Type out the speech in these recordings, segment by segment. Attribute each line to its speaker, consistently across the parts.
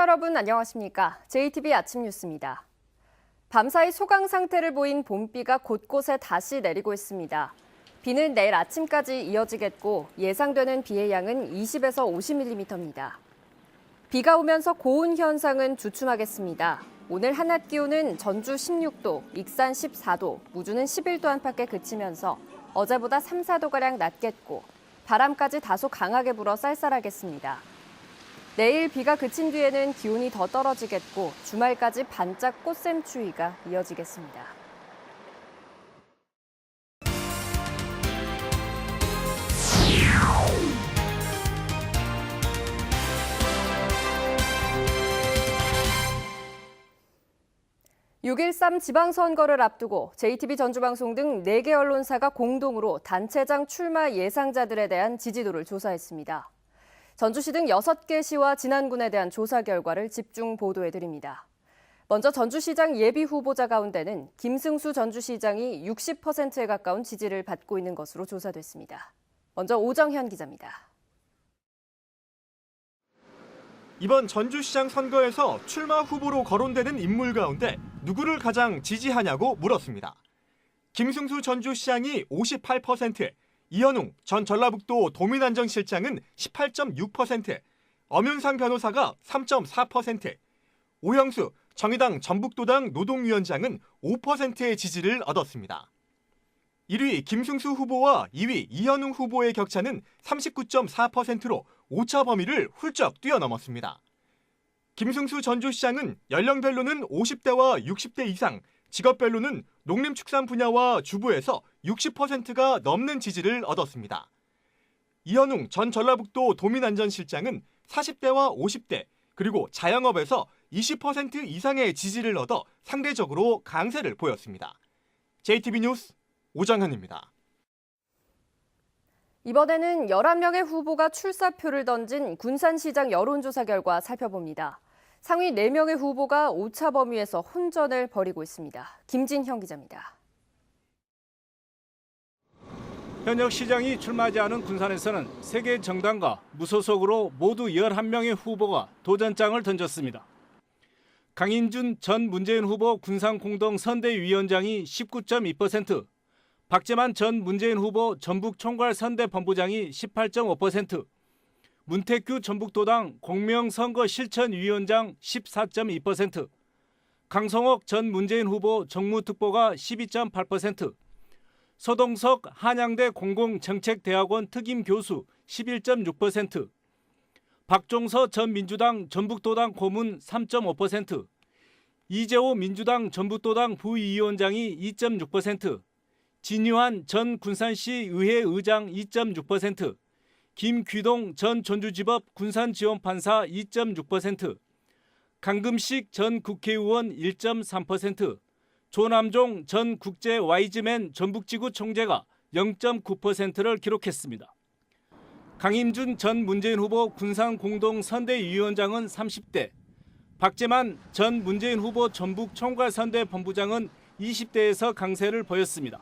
Speaker 1: 시청자 여러분 안녕하십니까? JTB 아침 뉴스입니다. 밤사이 소강 상태를 보인 봄비가 곳곳에 다시 내리고 있습니다. 비는 내일 아침까지 이어지겠고 예상되는 비의 양은 20에서 50mm입니다. 비가 오면서 고온 현상은 주춤하겠습니다. 오늘 한낮 기온은 전주 16도, 익산 14도, 무주는 11도 안팎에 그치면서 어제보다 3, 4도가량 낮겠고 바람까지 다소 강하게 불어 쌀쌀하겠습니다. 내일 비가 그친 뒤에는 기온이 더 떨어지겠고 주말까지 반짝 꽃샘 추위가 이어지겠습니다. (6.13) 지방선거를 앞두고 JTB 전주방송 등 4개 언론사가 공동으로 단체장 출마 예상자들에 대한 지지도를 조사했습니다. 전주시 등 6개 시와 진안군에 대한 조사 결과를 집중 보도해드립니다. 먼저 전주시장 예비 후보자 가운데는 김승수 전주시장이 60%에 가까운 지지를 받고 있는 것으로 조사됐습니다. 먼저 오정현 기자입니다.
Speaker 2: 이번 전주시장 선거에서 출마 후보로 거론되는 인물 가운데 누구를 가장 지지하냐고 물었습니다. 김승수 전주시장이 58%, 이현웅 전 전라북도 도민안전실장은 18.6%, 엄윤상 변호사가 3.4%, 오형수 정의당 전북도당 노동위원장은 5%의 지지를 얻었습니다. 1위 김승수 후보와 2위 이현웅 후보의 격차는 39.4%로 오차 범위를 훌쩍 뛰어넘었습니다. 김승수 전주시장은 연령별로는 50대와 60대 이상, 직업별로는 농림축산 분야와 주부에서 60%가 넘는 지지를 얻었습니다. 이현웅 전 전라북도 도민안전실장은 40대와 50대, 그리고 자영업에서 20% 이상의 지지를 얻어 상대적으로 강세를 보였습니다. JTB 뉴스 오정현입니다.
Speaker 1: 이번에는 11명의 후보가 출사표를 던진 군산시장 여론조사 결과 살펴봅니다. 상위 4명의 후보가 오차 범위에서 혼전을 벌이고 있습니다. 김진형 기자입니다.
Speaker 3: 현역 시장이 출마하지 않은 군산에서는 3개 정당과 무소속으로 모두 11명의 후보가 도전장을 던졌습니다. 강인준 전 문재인 후보 군산공동 선대위원장이 19.2%, 박재만 전 문재인 후보 전북총괄선대본부장이 18.5%, 문태규 전북도당 공명선거실천위원장 14.2%, 강성옥 전 문재인 후보 정무특보가 12.8%, 서동석 한양대 공공정책대학원 특임교수 11.6%, 박종서 전 민주당 전북도당 고문 3.5%, 이재호 민주당 전북도당 부위원장이 2.6%, 진유한 전 군산시 의회 의장 2.6%, 김귀동 전 전주지법 군산지원판사 2.6%, 강금식 전 국회의원 1.3%, 조남종 전 국제 와이즈맨 전북지구 총재가 0.9%를 기록했습니다. 강임준 전 문재인 후보 군산공동선대위원장은 30대, 박재만 전 문재인 후보 전북총괄선대본부장은 20대에서 강세를 보였습니다.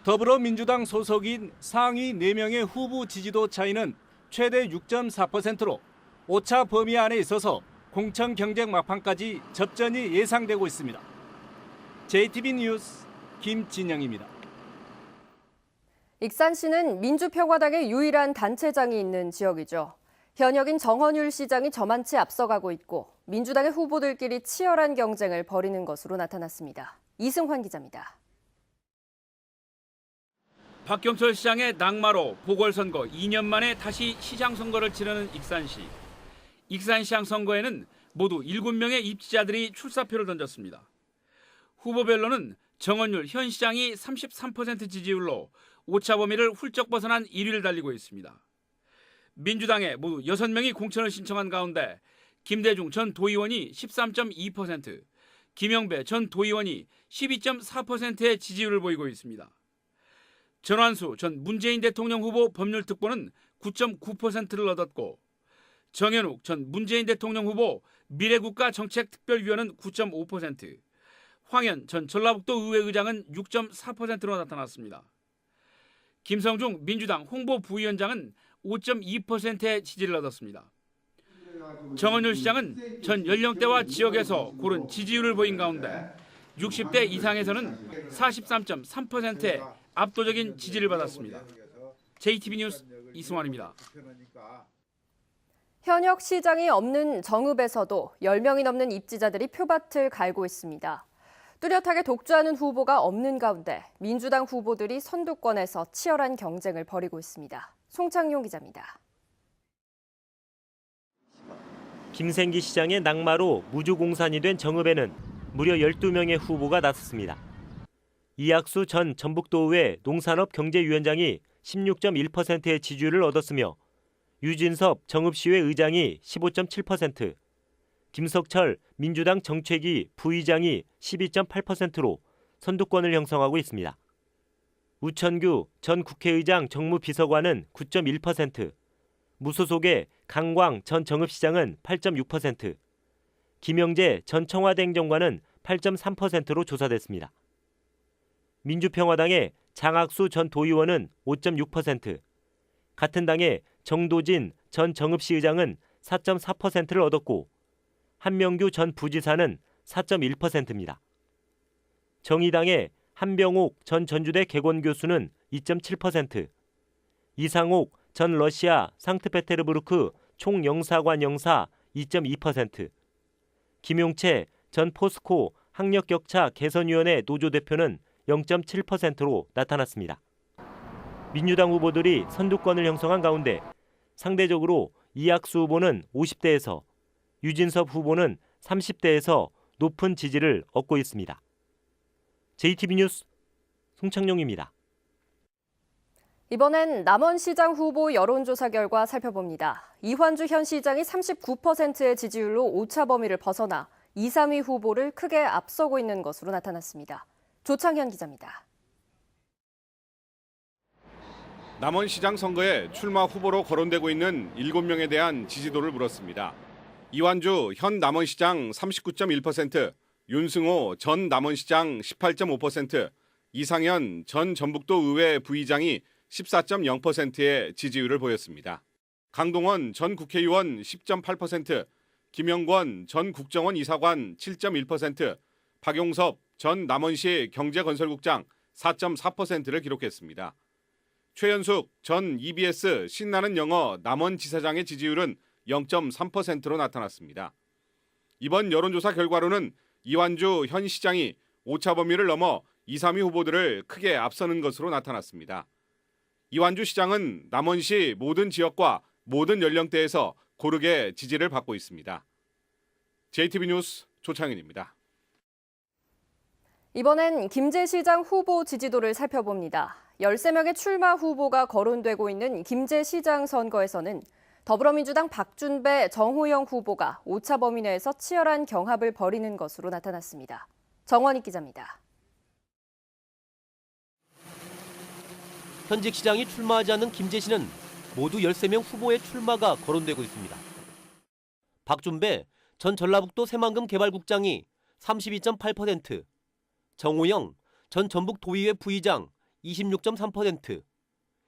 Speaker 3: 더불어민주당 소속인 상위 4명의 후보 지지도 차이는 최대 6.4%로 오차 범위 안에 있어서 공천 경쟁 막판까지 접전이 예상되고 있습니다. JTB 뉴스 김진영입니다.
Speaker 1: 익산시는 민주평화당의 유일한 단체장이 있는 지역이죠. 현역인 정헌율 시장이 저만치 앞서가고 있고 민주당의 후보들끼리 치열한 경쟁을 벌이는 것으로 나타났습니다. 이승환 기자입니다.
Speaker 4: 박경철 시장의 낙마로 보궐선거 2년 만에 다시 시장 선거를 치르는 익산시. 익산시장 선거에는 모두 7명의 입지자들이 출사표를 던졌습니다. 후보별로는 정헌율 현 시장이 33% 지지율로 오차 범위를 훌쩍 벗어난 1위를 달리고 있습니다. 민주당에 모두 6명이 공천을 신청한 가운데 김대중 전 도의원이 13.2%, 김영배 전 도의원이 12.4%의 지지율을 보이고 있습니다. 전완수 전 문재인 대통령 후보 법률특보는 9.9%를 얻었고 정현욱 전 문재인 대통령 후보 미래국가정책특별위원은 9.5%, 황현 전 전라북도 의회 의장은 6.4%로 나타났습니다. 김성중 민주당 홍보부위원장은 5.2%의 지지를 얻었습니다. 정원율 시장은 전 연령대와 지역에서 고른 지지율을 보인 가운데 60대 이상에서는 43.3%의 압도적인 지지를 받았습니다. JTB 뉴스 이승환입니다.
Speaker 1: 현역 시장이 없는 정읍에서도 10명이 넘는 입지자들이 표밭을 갈고 있습니다. 뚜렷하게 독주하는 후보가 없는 가운데 민주당 후보들이 선두권에서 치열한 경쟁을 벌이고 있습니다. 송창용 기자입니다.
Speaker 5: 김생기 시장의 낙마로 무주공산이 된 정읍에는 무려 12명의 후보가 나섰습니다. 이학수 전 전북도의회 농산업경제위원장이 16.1%의 지지율을 얻었으며 유진섭 정읍시의회 의장이 15.7%, 김석철 민주당 정책위 부의장이 12.8%로 선두권을 형성하고 있습니다. 우천규 전 국회의장 정무비서관은 9.1%, 무소속의 강광 전 정읍시장은 8.6%, 김영재 전 청와대 행정관은 8.3%로 조사됐습니다. 민주평화당의 장학수 전 도의원은 5.6%, 같은 당의 정도진 전 정읍시의장은 4.4%를 얻었고 한명규 전 부지사는 4.1%입니다. 정의당의 한병옥 전 전주대 개건교수는 2.7%, 이상옥 전 러시아 상트페테르부르크 총영사관 영사 2.2%, 김용채 전 포스코 학력격차 개선위원회 노조대표는 0.7%로 나타났습니다. 민주당 후보들이 선두권을 형성한 가운데 상대적으로 이학수 후보는 50대에서 유진섭 후보는 30대에서 높은 지지를 얻고 있습니다. JTB 뉴스 송창용입니다.
Speaker 1: 이번엔 남원시장 후보 여론조사 결과 살펴봅니다. 이환주 현 시장이 39%의 지지율로 오차 범위를 벗어나 2, 3위 후보를 크게 앞서고 있는 것으로 나타났습니다. 조창현 기자입니다.
Speaker 6: 남원시장 선거에 출마 후보로 거론되고 있는 7명에 대한 지지도를 물었습니다. 이환주 현 남원시장 39.1%, 윤승호 전 남원시장 18.5%, 이상현 전 전북도 의회 부의장이 14.0%의 지지율을 보였습니다. 강동원 전 국회의원 10.8%, 김영권 전 국정원 이사관 7.1%, 박용섭 전 남원시 경제건설국장 4.4%를 기록했습니다. 최현숙 전 EBS 신나는 영어 남원지사장의 지지율은 0.3%로 나타났습니다. 이번 여론조사 결과로는 이환주 현 시장이 오차 범위를 넘어 2, 3위 후보들을 크게 앞서는 것으로 나타났습니다. 이환주 시장은 남원시 모든 지역과 모든 연령대에서 고르게 지지를 받고 있습니다. JTB 뉴스 조창현입니다.
Speaker 1: 이번엔 김제시장 후보 지지도를 살펴봅니다. 13명의 출마 후보가 거론되고 있는 김제시장 선거에서는 더불어민주당 박준배, 정호영 후보가 오차 범위 내에서 치열한 경합을 벌이는 것으로 나타났습니다. 정원익 기자입니다.
Speaker 7: 현직 시장이 출마하지 않는 김제시는 모두 13명 후보의 출마가 거론되고 있습니다. 박준배 전 전라북도 새만금 개발국장이 32.8%, 정호영 전 전북도의회 부의장 26.3%,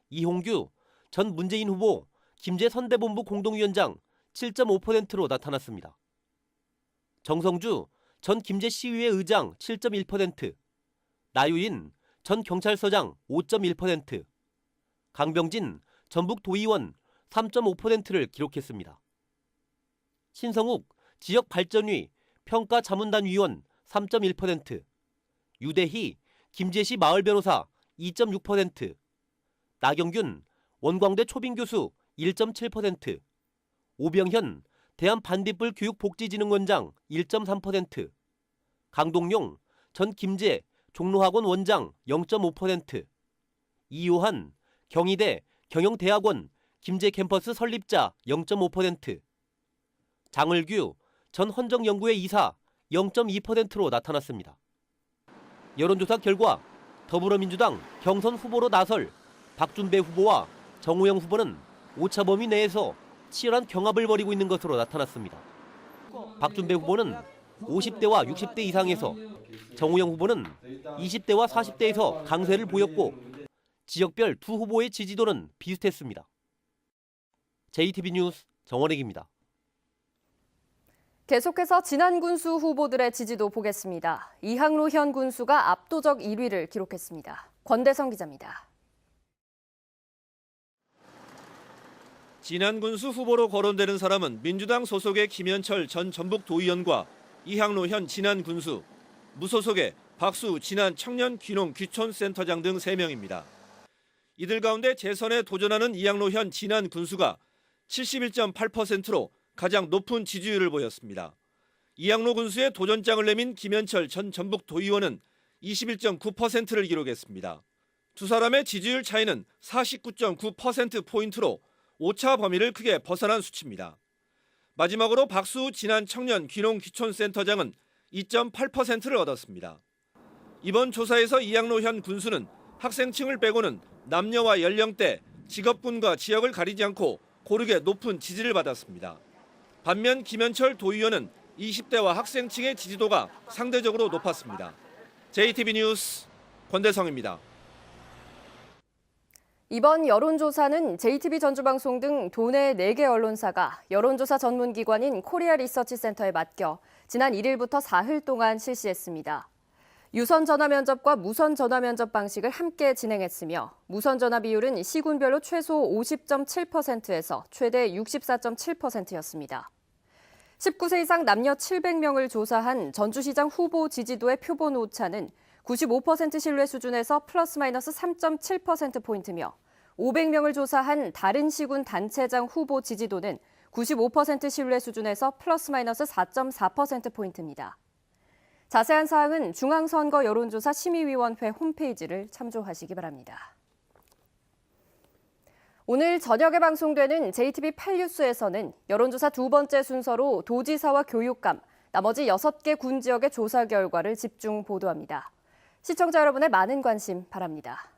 Speaker 7: 이홍규 전 문재인 후보 김제선대본부 공동위원장 7.5%로 나타났습니다. 정성주 전 김제시의회 의장 7.1%, 나유인 전 경찰서장 5.1%, 강병진 전북도의원 3.5%를 기록했습니다. 신성욱 지역발전위 평가자문단위원 3.1%, 유대희 김제시 마을변호사 2.6%, 나경균 원광대 초빙교수 1.7%, 오병현 대한반딧불 교육복지진흥원장 1.3%, 강동용 전 김제 종로학원 원장 0.5%, 이요한 경희대 경영대학원 김제 캠퍼스 설립자 0.5%, 장을규 전 헌정연구회 이사 0.2%로 나타났습니다. 여론조사 결과 더불어민주당 경선 후보로 나설 박준배 후보와 정호영 후보는 오차 범위 내에서 치열한 경합을 벌이고 있는 것으로 나타났습니다. 박준배 후보는 50대와 60대 이상에서, 정호영 후보는 20대와 40대에서 강세를 보였고 지역별 두 후보의 지지도는 비슷했습니다. JTB 뉴스 정원익입니다.
Speaker 1: 계속해서 지난 군수 후보들의 지지도 보겠습니다. 이항로현 군수가 압도적 1위를 기록했습니다. 권대성 기자입니다.
Speaker 8: 지난 군수 후보로 거론되는 사람은 민주당 소속의 김현철 전 전북도의원과 이항로 현 진안 군수, 무소속의 박수 진안 청년 귀농 귀촌센터장 등 3명입니다. 이들 가운데 재선에 도전하는 이항로 현 진안 군수가 71.8%로 가장 높은 지지율을 보였습니다. 이항로 군수의 도전장을 내민 김현철 전 전북도의원은 21.9%를 기록했습니다. 두 사람의 지지율 차이는 49.9%포인트로 오차 범위를 크게 벗어난 수치입니다. 마지막으로 박수 진안 청년 귀농 귀촌센터장은 2.8%를 얻었습니다. 이번 조사에서 이항로 현 군수는 학생층을 빼고는 남녀와 연령대, 직업군과 지역을 가리지 않고 고르게 높은 지지를 받았습니다. 반면 김현철 도의원은 20대와 학생층의 지지도가 상대적으로 높았습니다. JTB 뉴스 권대성입니다.
Speaker 1: 이번 여론조사는 JTB 전주방송 등 도내 4개 언론사가 여론조사 전문기관인 코리아 리서치 센터에 맡겨 지난 1일부터 4일 동안 실시했습니다. 유선 전화 면접과 무선 전화 면접 방식을 함께 진행했으며 무선 전화 비율은 시군별로 최소 50.7%에서 최대 64.7%였습니다. 19세 이상 남녀 700명을 조사한 전주시장 후보 지지도의 표본 오차는 95% 신뢰 수준에서 플러스 마이너스 3.7%포인트며 500명을 조사한 다른 시군 단체장 후보 지지도는 95% 신뢰 수준에서 플러스 마이너스 4.4%포인트입니다. 자세한 사항은 중앙선거 여론조사 심의위원회 홈페이지를 참조하시기 바랍니다. 오늘 저녁에 방송되는 JTB 8뉴스에서는 여론조사 두 번째 순서로 도지사와 교육감, 나머지 6개 군 지역의 조사 결과를 집중 보도합니다. 시청자 여러분의 많은 관심 바랍니다.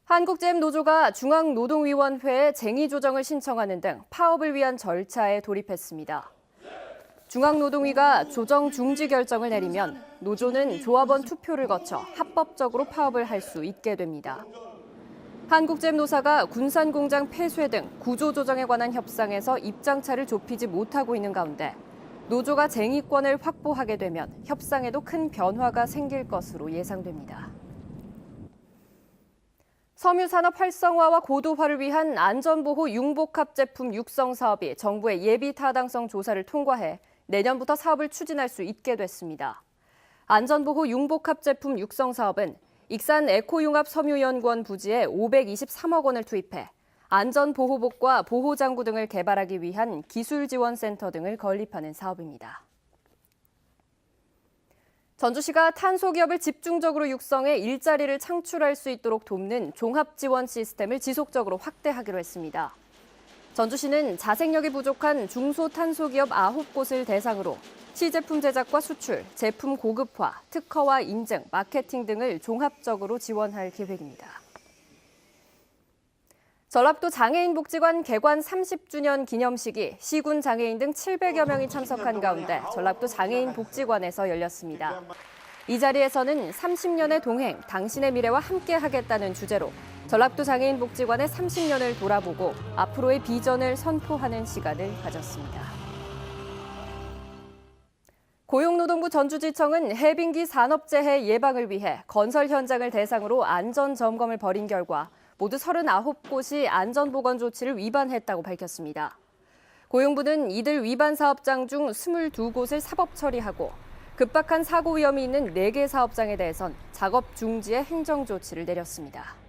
Speaker 1: 한국제임노조가 중앙노동위원회에 쟁의 조정을 신청하는 등 파업을 위한 절차에 돌입했습니다. 중앙노동위가 조정 중지 결정을 내리면 노조는 조합원 투표를 거쳐 합법적으로 파업을 할 수 있게 됩니다. 한국제임노사가 군산공장 폐쇄 등 구조조정에 관한 협상에서 입장차를 좁히지 못하고 있는 가운데 노조가 쟁의권을 확보하게 되면 협상에도 큰 변화가 생길 것으로 예상됩니다. 섬유산업 활성화와 고도화를 위한 안전보호 융복합 제품 육성 사업이 정부의 예비 타당성 조사를 통과해 내년부터 사업을 추진할 수 있게 됐습니다. 안전보호 융복합 제품 육성 사업은 익산 에코융합 섬유연구원 부지에 523억 원을 투입해 안전보호복과 보호장구 등을 개발하기 위한 기술지원센터 등을 건립하는 사업입니다. 전주시가 탄소기업을 집중적으로 육성해 일자리를 창출할 수 있도록 돕는 종합지원 시스템을 지속적으로 확대하기로 했습니다. 전주시는 자생력이 부족한 중소탄소기업 9곳을 대상으로 시제품 제작과 수출, 제품 고급화, 특허와 인증, 마케팅 등을 종합적으로 지원할 계획입니다. 전라북도 장애인복지관 개관 30주년 기념식이 시군 장애인 등 700여 명이 참석한 가운데 전라북도 장애인복지관에서 열렸습니다. 이 자리에서는 30년의 동행, 당신의 미래와 함께하겠다는 주제로 전라북도 장애인복지관의 30년을 돌아보고 앞으로의 비전을 선포하는 시간을 가졌습니다. 고용노동부 전주지청은 해빙기 산업재해 예방을 위해 건설 현장을 대상으로 안전점검을 벌인 결과 모두 39곳이 안전보건 조치를 위반했다고 밝혔습니다. 고용부는 이들 위반 사업장 중 22곳을 사법 처리하고 급박한 사고 위험이 있는 4개 사업장에 대해선 작업 중지의 행정 조치를 내렸습니다.